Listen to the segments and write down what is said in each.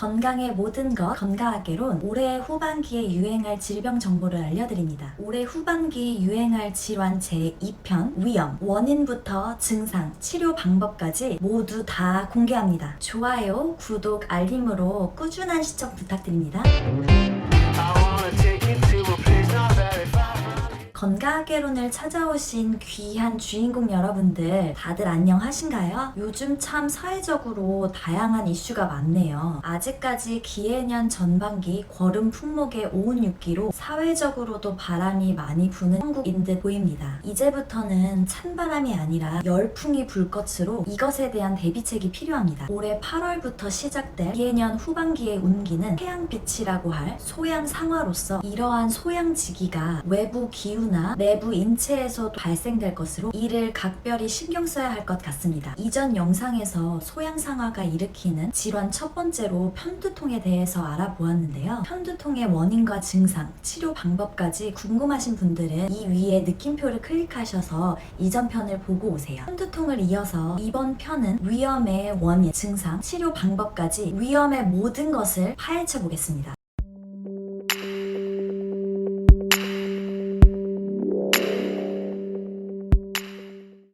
건강의 모든 것 건강하게론 올해 후반기에 유행할 질병 정보를 알려드립니다. 올해 후반기에 유행할 질환 제2편 위험, 원인부터 증상, 치료 방법까지 모두 다 공개합니다. 좋아요, 구독, 알림으로 꾸준한 시청 부탁드립니다. 건강하게론을 찾아오신 귀한 주인공 여러분들 다들 안녕하신가요? 요즘 참 사회적으로 다양한 이슈가 많네요. 아직까지 기해년 전반기 거름 풍목의 오운육기로 사회적으로도 바람이 많이 부는 한국인 듯 보입니다. 이제부터는 찬바람이 아니라 열풍이 불 것으로 이것에 대한 대비책이 필요합니다. 올해 8월부터 시작된 기해년 후반기의 운기는 태양빛이라고 할 소양상화로서 이러한 소양지기가 외부 기운 내부 인체에서도 발생될 것으로 이를 각별히 신경 써야 할 것 같습니다. 이전 영상에서 소양상화가 일으키는 질환 첫 번째로 편두통에 대해서 알아보았는데요. 편두통의 원인과 증상, 치료 방법까지 궁금하신 분들은 이 위에 느낌표를 클릭하셔서 이전 편을 보고 오세요. 편두통을 이어서 이번 편은 위염의 원인, 증상, 치료 방법까지 위염의 모든 것을 파헤쳐 보겠습니다.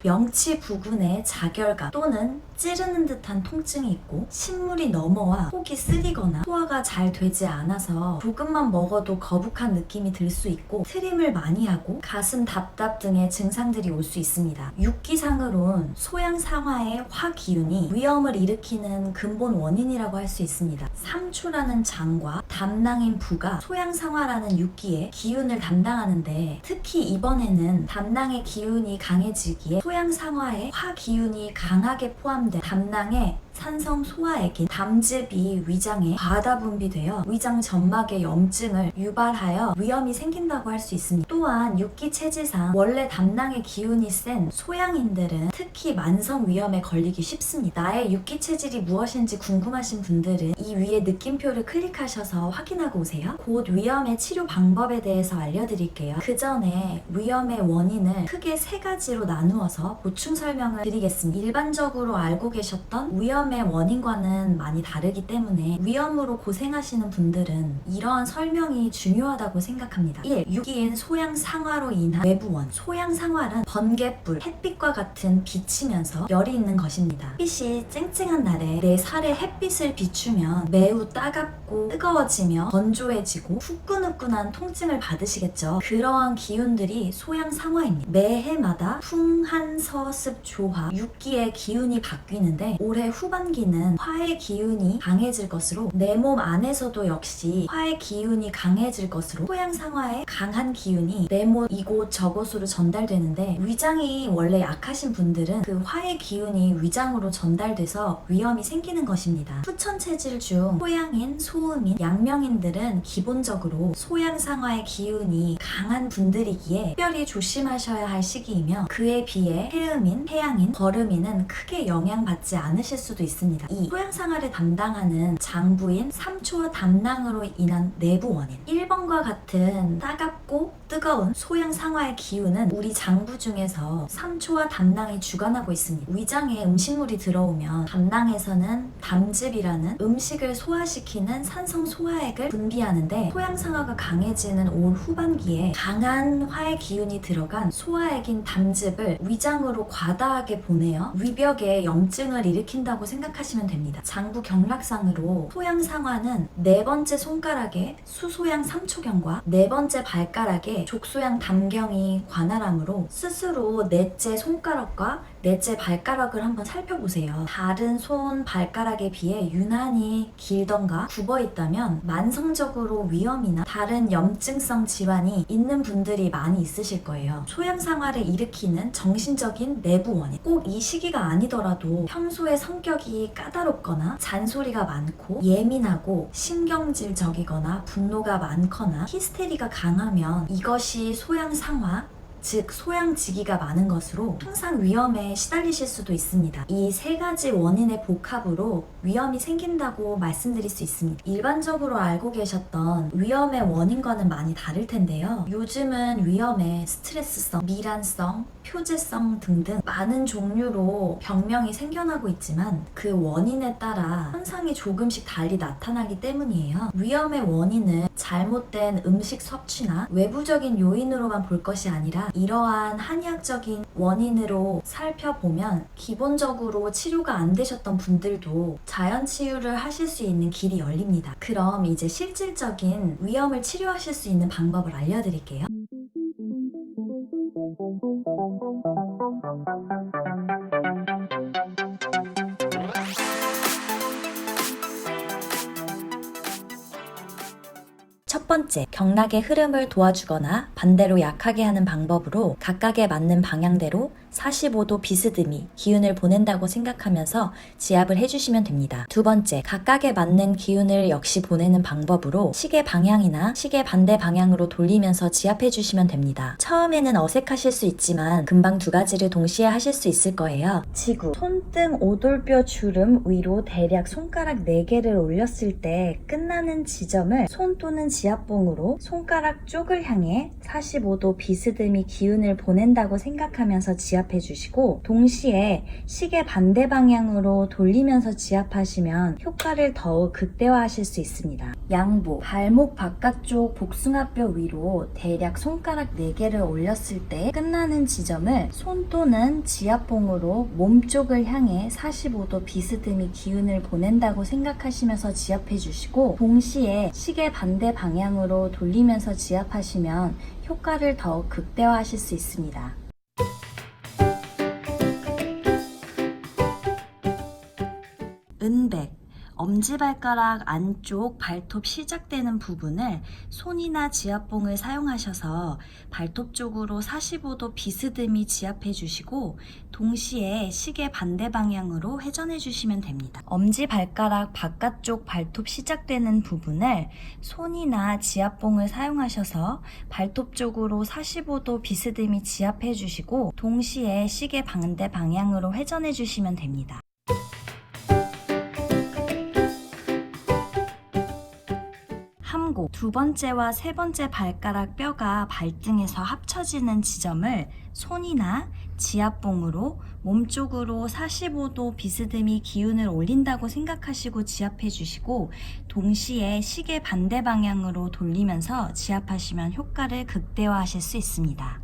명치 부근에 자결감 또는 찌르는 듯한 통증이 있고 신물이 넘어와 속이 쓰리거나 소화가 잘 되지 않아서 조금만 먹어도 거북한 느낌이 들 수 있고 트림을 많이 하고 가슴 답답 등의 증상들이 올 수 있습니다. 육기상으론 소양상화의 화기운이 위염을 일으키는 근본 원인이라고 할 수 있습니다. 삼초라는 장과 담낭인 부가 소양상화라는 육기의 기운을 담당하는데 특히 이번에는 담낭의 기운이 강해지기에 소양상화의 화기운이 강하게 포함된 담낭의 산성 소화액인 담즙이 위장에 과다 분비되어 위장 점막의 염증을 유발하여 위염이 생긴다고 할 수 있습니다. 또한 육기 체질상 원래 담낭의 기운이 센 소양인들은 특히 만성 위염에 걸리기 쉽습니다. 나의 육기 체질이 무엇인지 궁금하신 분들은 이 위에 느낌표를 클릭하셔서 확인하고 오세요. 곧 위염의 치료 방법에 대해서 알려드릴게요. 그 전에 위염의 원인을 크게 세 가지로 나누어서 보충 설명을 드리겠습니다. 일반적으로 알고 계셨던 위염의 원인과는 많이 다르기 때문에 위염으로 고생하시는 분들은 이러한 설명이 중요하다고 생각합니다. 1. 육기인 소양상화로 인한 외부원. 소양상화는 번갯불, 햇빛과 같은 비치면서 열이 있는 것입니다. 햇빛이 쨍쨍한 날에 내 살에 햇빛을 비추면 매우 따갑고 뜨거워지며 건조해지고 후끈후끈한 통증을 받으시겠죠. 그러한 기운들이 소양상화입니다. 매해마다 풍한서습 조화, 육기의 기운이 바뀌는데 올해 후반기는 화의 기운이 강해질 것으로 내 몸 안에서도 역시 화의 기운이 강해질 것으로 소양상화의 강한 기운이 내 몸 이곳 저곳으로 전달되는데 위장이 원래 약하신 분들은 그 화의 기운이 위장으로 전달돼서 위염이 생기는 것입니다. 후천 체질 중 소양인, 소음인, 양명인들은 기본적으로 소양상화의 기운이 강한 분들이기에 특별히 조심하셔야 할 시기이며 그에 비해 해음인, 해양인, 거름인은 크게 영향받지 않으실 수도 있습니다. 2. 소양상화를 담당하는 장부인 삼초와 담낭으로 인한 내부 원인. 1번과 같은 따갑고 뜨거운 소양상화의 기운은 우리 장부 중에서 삼초와 담낭이 주관하고 있습니다. 위장에 음식물이 들어오면 담낭에서는 담즙이라는 음식을 소화시키는 산성 소화액을 분비하는데 소양상화가 강해지는 올 후반기에 강한 화의 기운이 들어간 소화액인 담즙을 위장으로 과다하게 보내어 위벽에 염증을 일으킨다고 생각하시면 됩니다. 장부 경락상으로 소양상화는 네 번째 손가락에 수소양 삼초경과 네 번째 발가락에 족소양 담경이 관할하므로 스스로 넷째 손가락과 넷째 발가락을 한번 살펴보세요. 다른 손, 발가락에 비해 유난히 길던가 굽어 있다면 만성적으로 위염이나 다른 염증성 질환이 있는 분들이 많이 있으실 거예요. 소양상화를 일으키는 정신적인 내부 원인. 꼭 이 시기가 아니더라도 평소에 성격이 까다롭거나 잔소리가 많고 예민하고 신경질적이거나 분노가 많거나 히스테리가 강하면 이것이 소양상화 즉 소양지기가 많은 것으로 항상 위험에 시달리실 수도 있습니다. 이 세 가지 원인의 복합으로 위험이 생긴다고 말씀드릴 수 있습니다. 일반적으로 알고 계셨던 위험의 원인과는 많이 다를 텐데요. 요즘은 위험에 스트레스성, 미란성, 표재성 등등 많은 종류로 병명이 생겨나고 있지만 그 원인에 따라 현상이 조금씩 달리 나타나기 때문이에요. 위험의 원인은 잘못된 음식 섭취나 외부적인 요인으로만 볼 것이 아니라 이러한 한의학적인 원인으로 살펴보면 기본적으로 치료가 안 되셨던 분들도 자연 치유를 하실 수 있는 길이 열립니다. 그럼 이제 실질적인 위험을 치료하실 수 있는 방법을 알려드릴게요. 첫 번째, 경락의 흐름을 도와주거나 반대로 약하게 하는 방법으로 각각에 맞는 방향대로 45도 비스듬히 기운을 보낸다고 생각하면서 지압을 해주시면 됩니다. 두 번째, 각각에 맞는 기운을 역시 보내는 방법으로 시계 방향이나 시계 반대 방향으로 돌리면서 지압해주시면 됩니다. 처음에는 어색하실 수 있지만 금방 두 가지를 동시에 하실 수 있을 거예요. 지구, 손등 오돌뼈 주름 위로 대략 손가락 4개를 올렸을 때 끝나는 지점을 손 또는 지압봉으로 손가락 쪽을 향해 45도 비스듬히 기운을 보낸다고 생각하면서 지압해주시고 동시에 시계 반대 방향으로 돌리면서 지압하시면 효과를 더욱 극대화하실 수 있습니다. 양복, 발목 바깥쪽 복숭아뼈 위로 대략 손가락 4개를 올렸을 때 끝나는 지점을 손 또는 지압봉으로 몸 쪽을 향해 45도 비스듬히 기운을 보낸다고 생각하시면서 지압해주시고 동시에 시계 반대 방향으로 돌리면서 지압하시면 효과를 더욱 극대화하실 수 있습니다. 은백, 엄지발가락 안쪽 발톱 시작되는 부분을 손이나 지압봉을 사용하셔서 발톱 쪽으로 45도 비스듬히 지압해 주시고 동시에 시계 반대 방향으로 회전해 주시면 됩니다. 엄지발가락 바깥쪽 발톱 시작되는 부분을 손이나 지압봉을 사용하셔서 발톱 쪽으로 45도 비스듬히 지압해 주시고 동시에 시계 반대 방향으로 회전해 주시면 됩니다. 함곡, 두 번째와 세 번째 발가락 뼈가 발등에서 합쳐지는 지점을 손이나 지압봉으로 몸쪽으로 45도 비스듬히 기운을 올린다고 생각하시고 지압해 주시고 동시에 시계 반대 방향으로 돌리면서 지압하시면 효과를 극대화하실 수 있습니다.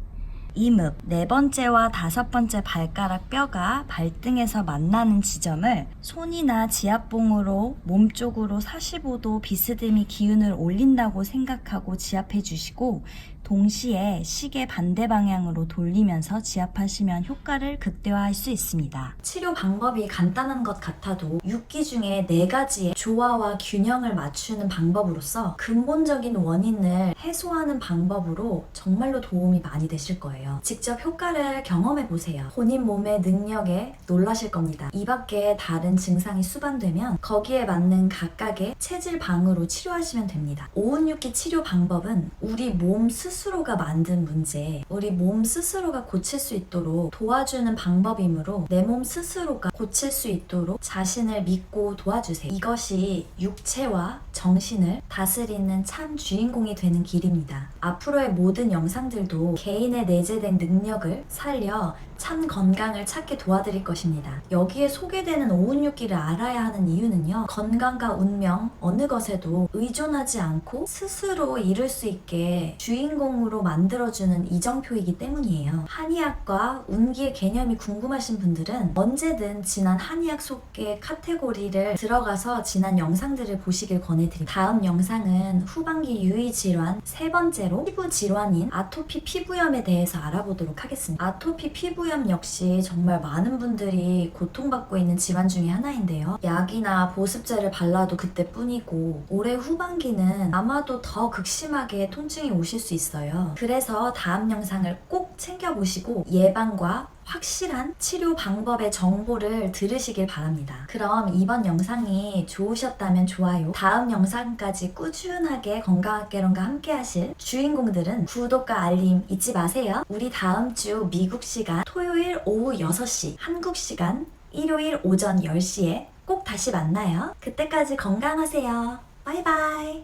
이묵, 네 번째와 다섯 번째 발가락 뼈가 발등에서 만나는 지점을 손이나 지압봉으로 몸쪽으로 45도 비스듬히 기운을 올린다고 생각하고 지압해 주시고 동시에 시계 반대 방향으로 돌리면서 지압하시면 효과를 극대화할 수 있습니다. 치료 방법이 간단한 것 같아도 6기 중에 4가지의 조화와 균형을 맞추는 방법으로서 근본적인 원인을 해소하는 방법으로 정말로 도움이 많이 되실 거예요. 직접 효과를 경험해 보세요. 본인 몸의 능력에 놀라실 겁니다. 이 밖에 다른 증상이 수반되면 거기에 맞는 각각의 체질 방으로 치료하시면 됩니다. 516기 치료 방법은 우리 몸 스스로가 만든 문제, 우리 몸 스스로가 고칠 수 있도록 도와주는 방법이므로 내 몸 스스로가 고칠 수 있도록 자신을 믿고 도와주세요. 이것이 육체와 정신을 다스리는 참 주인공이 되는 길입니다. 앞으로의 모든 영상들도 개인의 내재된 능력을 살려 참 건강을 찾게 도와드릴 것입니다. 여기에 소개되는 516기를 알아야 하는 이유는요. 건강과 운명 어느 것에도 의존하지 않고 스스로 이룰 수 있게 주인공으로 만들어주는 이정표이기 때문이에요. 한의학과 운기의 개념이 궁금하신 분들은 언제든 지난 한의학 속의 카테고리를 들어가서 지난 영상들을 보시길 권해드립니다. 다음 영상은 후반기 유의질환 세 번째로 피부 질환인 아토피 피부염에 대해서 알아보도록 하겠습니다. 아토피 피부염 역시 정말 많은 분들이 고통받고 있는 질환 중에 하나인데요. 약이나 보습제를 발라도 그때뿐이고 올해 후반기는 아마도 더 극심하게 통증이 오실 수 있어요. 그래서 다음 영상을 꼭 챙겨보시고 예방과 확실한 치료 방법의 정보를 들으시길 바랍니다. 그럼 이번 영상이 좋으셨다면 좋아요, 다음 영상까지 꾸준하게 건강학개론과 함께 하실 주인공들은 구독과 알림 잊지 마세요. 우리 다음 주 미국 시간 토요일 오후 6시, 한국 시간 일요일 오전 10시에 꼭 다시 만나요. 그때까지 건강하세요. 바이바이.